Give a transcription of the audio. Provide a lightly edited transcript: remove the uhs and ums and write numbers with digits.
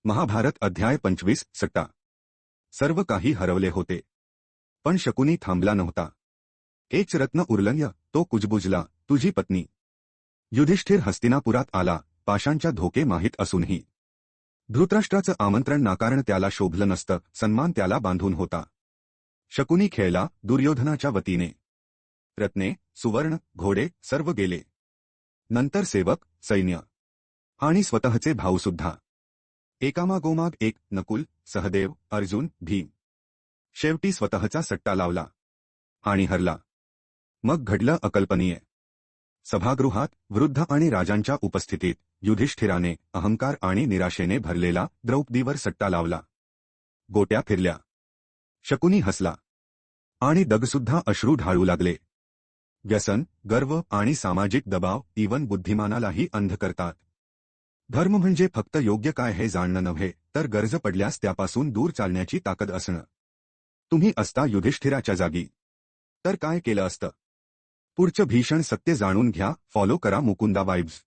महाभारत अध्याय 25 सट्टा. सर्व काही हरवले होते. पण शकुनी थांबला नव्हता. एक रत्न उरलंय, तो कुजबुजला, तुझी पत्नी. युधिष्ठिर हस्तिनापुरात आला, पाशांच्या धोके माहीत असूनही. धृतराष्ट्राचं आमंत्रण नाकारण त्याला शोभलं नसतं, सन्मान त्याला बांधून होता. शकुनी खेळला, दुर्योधनाच्या वतीने. रत्ने, सुवर्ण, घोडे सर्व गेले. नंतर सेवक, सैन्य आणि स्वतःचे भाऊसुद्धा. एकामागोमाग एक, नकुल, सहदेव, अर्जुन, भीम. शेवटी स्वतःचा सट्टा लावला आणि हरला. मग घडलं अकल्पनीय. सभागृहात वृद्ध आणि राजांच्या उपस्थितीत युधिष्ठिराने अहंकार आणि निराशेने भरलेला द्रौपदीवर सट्टा लावला. गोट्या फिरल्या. शकुनी हसला आणि दगसुद्धा अश्रू ढाळू लागले. व्यसन, गर्व आणि सामाजिक दबाव इवन बुद्धिमानालाही अंध करतात. धर्म म्हणजे फक्त योग्य काय हे जाणणं नव्हे, तर गरज पडल्यास त्यापासून दूर चालण्याची ताकद असणं. तुम्ही असता युधिष्ठिराच्या जागी तर काय केलं असतं? पुढचं भीषण सत्य जाणून घ्या. फॉलो करा मुकुंदा वाइब्स.